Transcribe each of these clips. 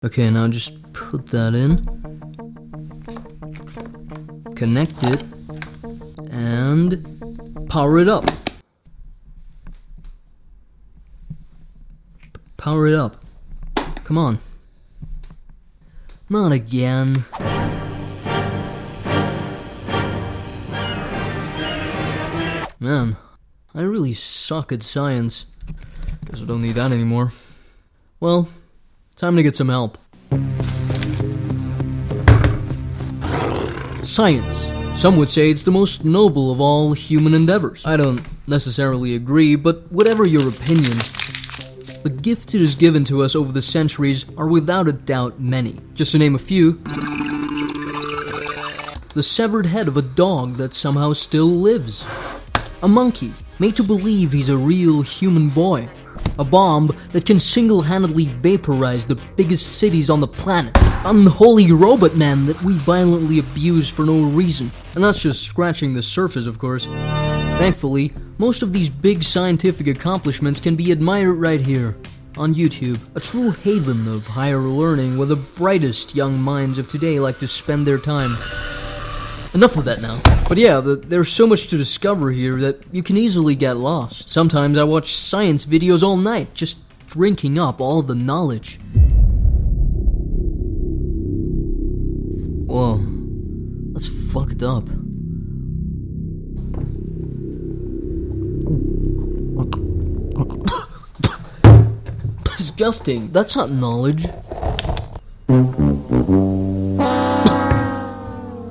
Okay, now just put that in. Connect it. And power it up. Power it up. Come on. Not again. Man, I really suck at science. Guess I don't need that anymore. Well, time to get some help. Science. Some would say it's the most noble of all human endeavors. I don't necessarily agree, but whatever your opinion, the gifts it has given to us over the centuries are without a doubt many. Just to name a few: the severed head of a dog that somehow still lives. A monkey, made to believe he's a real human boy. A bomb that can single-handedly vaporize the biggest cities on the planet. Unholy robot men that we violently abuse for no reason. And that's just scratching the surface, of course. Thankfully, most of these big scientific accomplishments can be admired right here, on YouTube. A true haven of higher learning where the brightest young minds of today like to spend their time. Enough of that now. But yeah, there's so much to discover here that you can easily get lost. Sometimes I watch science videos all night, just drinking up all the knowledge. Whoa, that's fucked up. Disgusting. That's not knowledge.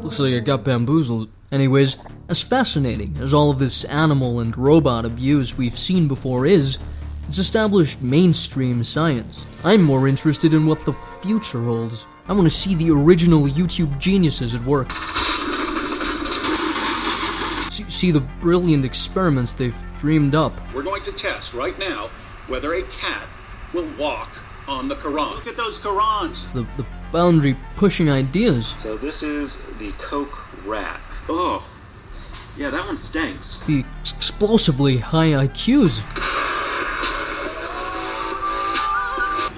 Looks like I got bamboozled. Anyways, as fascinating as all of this animal and robot abuse we've seen before is, it's established mainstream science. I'm more interested in what the future holds. I want to see the original YouTube geniuses at work. See the brilliant experiments they've dreamed up. We're going to test right now whether a cat will walk on the Quran. Look at those Qurans. The boundary-pushing ideas. So this is the Coke rat. Oh, yeah, that one stinks. The explosively high IQs.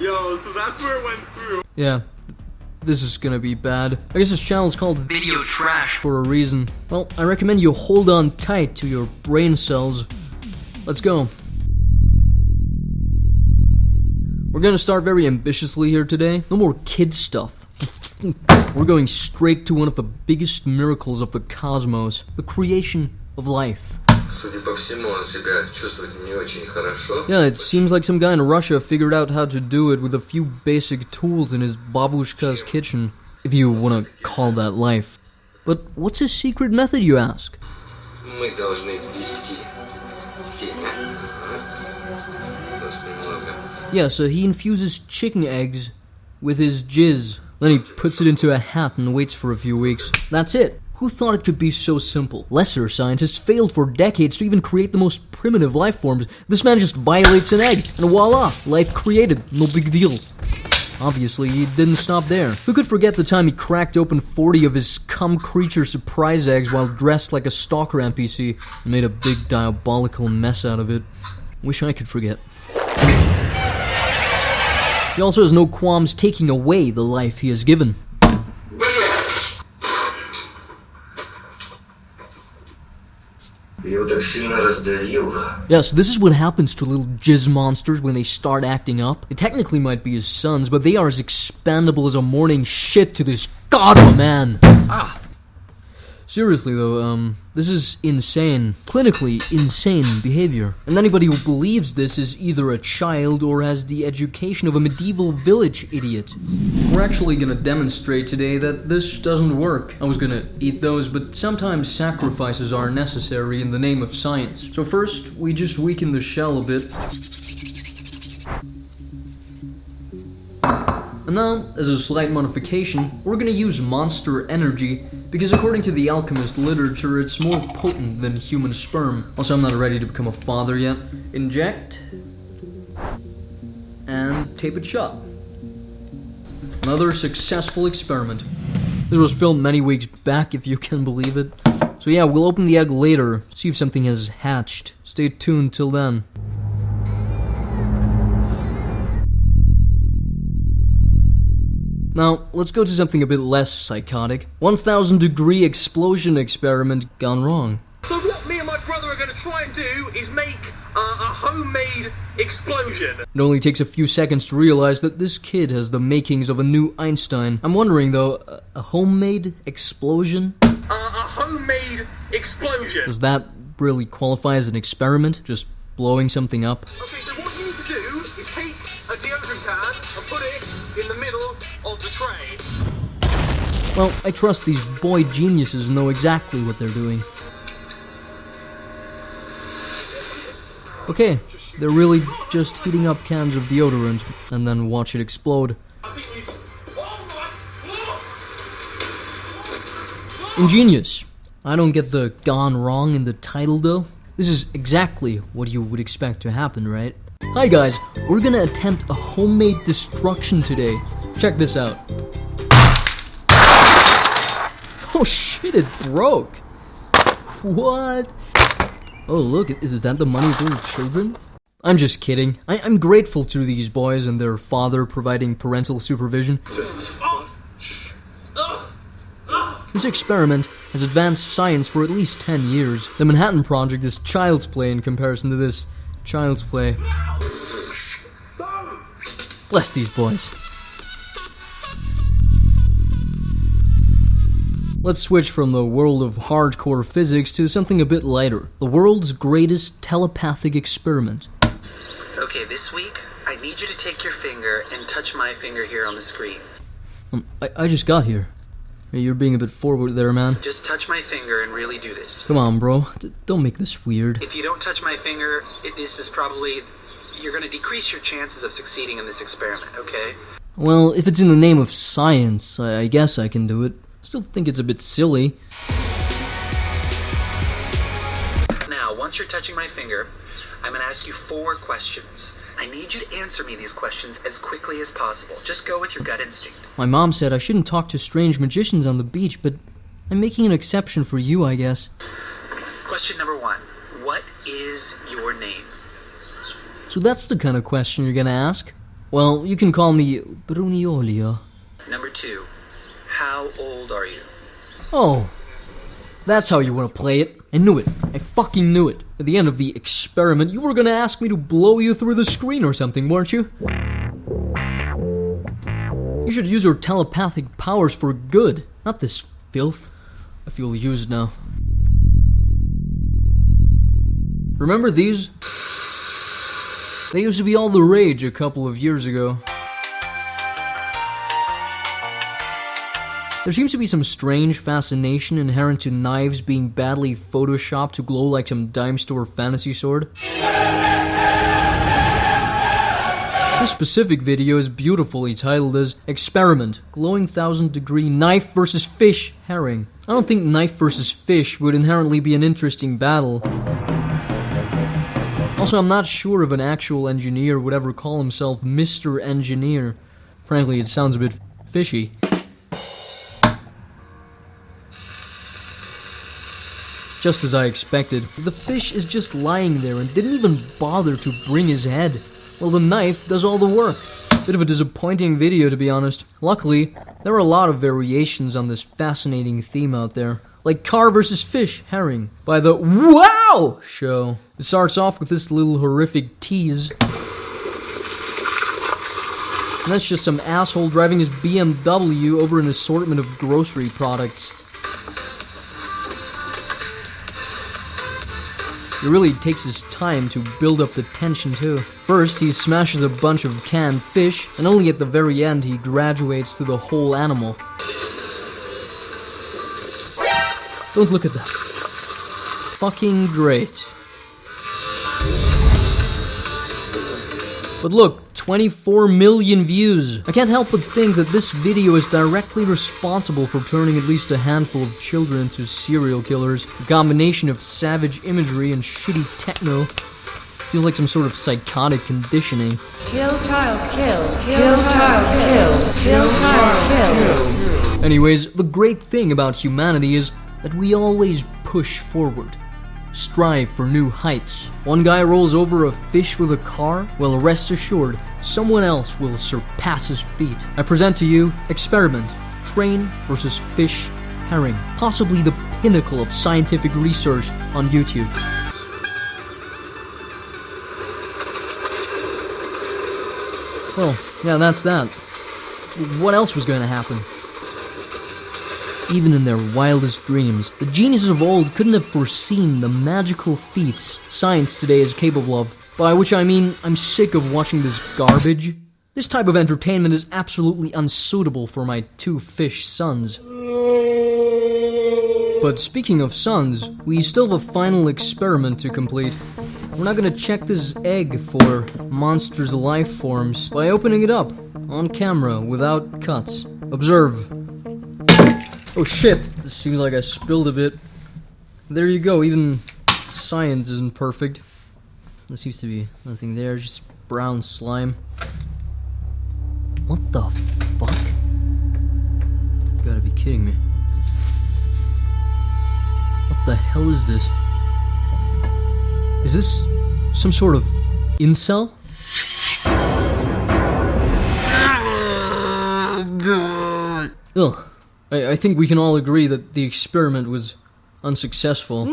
Yo, so that's where it went through. Yeah, this is gonna be bad. I guess this channel's called Video Trash for a reason. Well, I recommend you hold on tight to your brain cells. Let's go. We're gonna start very ambitiously here today. No more kid stuff. We're going straight to one of the biggest miracles of the cosmos, the creation of life. Yeah, it seems like some guy in Russia figured out how to do it with a few basic tools in his babushka's kitchen, if you want to call that life. But what's his secret method, you ask? Yeah, so he infuses chicken eggs with his jizz. Then he puts it into a hat and waits for a few weeks. That's it. Who thought it could be so simple? Lesser scientists failed for decades to even create the most primitive life forms. This man just violates an egg, and voila, life created. No big deal. Obviously, he didn't stop there. Who could forget the time he cracked open 40 of his scum creature surprise eggs while dressed like a stalker NPC and made a big diabolical mess out of it? Wish I could forget. He also has no qualms taking away the life he has given. Yeah, so this is what happens to little jizz monsters when they start acting up. They technically might be his sons, but they are as expandable as a morning shit to this god of a man. Seriously though, this is insane. Clinically insane behavior. And anybody who believes this is either a child or has the education of a medieval village idiot. We're actually gonna demonstrate today that this doesn't work. I was gonna eat those, but sometimes sacrifices are necessary in the name of science. So first, we just weaken the shell a bit. And now, as a slight modification, we're gonna use monster energy, because according to the alchemist literature, it's more potent than human sperm. Also, I'm not ready to become a father yet. Inject, and tape it shut. Another successful experiment. This was filmed many weeks back, if you can believe it. So yeah, we'll open the egg later, see if something has hatched. Stay tuned till then. Now, let's go to something a bit less psychotic. 1,000-degree explosion experiment gone wrong. So what me and my brother are going to try and do is make a homemade explosion. It only takes a few seconds to realize that this kid has the makings of a new Einstein. I'm wondering though, a homemade explosion? A homemade explosion. Does that really qualify as an experiment? Just blowing something up? Okay, so what you need to do is take a deodorant can and put it in the middle of the tray. Well, I trust these boy geniuses know exactly what they're doing. Okay, they're really just heating up cans of deodorant and then watch it explode. Ingenious. I don't get the gone wrong in the title though. This is exactly what you would expect to happen, right? Hi guys, we're gonna attempt a homemade destruction today. Check this out. Oh shit, it broke. What? Oh look, is that the money for the children? I'm just kidding. I'm grateful to these boys and their father providing parental supervision. This experiment has advanced science for at least 10 years. The Manhattan Project is child's play in comparison to this child's play. Bless these boys. Let's switch from the world of hardcore physics to something a bit lighter. The world's greatest telepathic experiment. Okay, this week, I need you to take your finger and touch my finger here on the screen. I just got here. You're being a bit forward there, man. Just touch my finger and really do this. Come on, bro. Don't make this weird. If you don't touch my finger, this is probably... You're gonna decrease your chances of succeeding in this experiment, okay? Well, if it's in the name of science, I guess I can do it. Still think it's a bit silly. Now, once you're touching my finger, I'm gonna ask you 4 questions. I need you to answer me these questions as quickly as possible. Just go with your gut instinct. My mom said I shouldn't talk to strange magicians on the beach, but I'm making an exception for you, I guess. Question number 1. What is your name? So that's the kind of question you're gonna ask? Well, you can call me Bruniolio. Number 2. How old are you? Oh, that's how you want to play it. I knew it. I fucking knew it. At the end of the experiment, you were gonna ask me to blow you through the screen or something, weren't you? You should use your telepathic powers for good, not this filth. I feel used now. Remember these? They used to be all the rage a couple of years ago. There seems to be some strange fascination inherent to knives being badly photoshopped to glow like some dime store fantasy sword. This specific video is beautifully titled as Experiment, Glowing 1,000-Degree Knife vs. Fish Herring. I don't think knife versus fish would inherently be an interesting battle. Also, I'm not sure if an actual engineer would ever call himself Mr. Engineer. Frankly, it sounds a bit fishy. Just as I expected, the fish is just lying there and didn't even bother to bring his head. Well, the knife does all the work. Bit of a disappointing video, to be honest. Luckily, there are a lot of variations on this fascinating theme out there. Like car versus fish herring by the WOW show. It starts off with this little horrific tease. And that's just some asshole driving his BMW over an assortment of grocery products. It really takes his time to build up the tension too. First, he smashes a bunch of canned fish, and only at the very end he graduates to the whole animal. Don't look at that. Fucking great. But look, 24 million views. I can't help but think that this video is directly responsible for turning at least a handful of children into serial killers. A combination of savage imagery and shitty techno. Feels like some sort of psychotic conditioning. Kill, child, kill. Kill, child, kill. Kill, child, kill. Anyways, the great thing about humanity is that we always push forward. Strive for new heights. One guy rolls over a fish with a car. Well, rest assured, someone else will surpass his feat. I present to you Experiment, Train versus Fish Herring, possibly the pinnacle of scientific research on YouTube. Well, yeah, that's that. What else was going to happen? Even in their wildest dreams, the geniuses of old couldn't have foreseen the magical feats science today is capable of. By which I mean, I'm sick of watching this garbage. This type of entertainment is absolutely unsuitable for my 2 fish sons. But speaking of sons, we still have a final experiment to complete. We're not gonna check this egg for monsters' life forms by opening it up on camera without cuts. Observe. Oh shit, this seems like I spilled a bit. There you go, even science isn't perfect. There seems to be nothing there, just brown slime. What the fuck? You gotta be kidding me. What the hell is this? Is this some sort of incel? Ugh. I think we can all agree that the experiment was unsuccessful.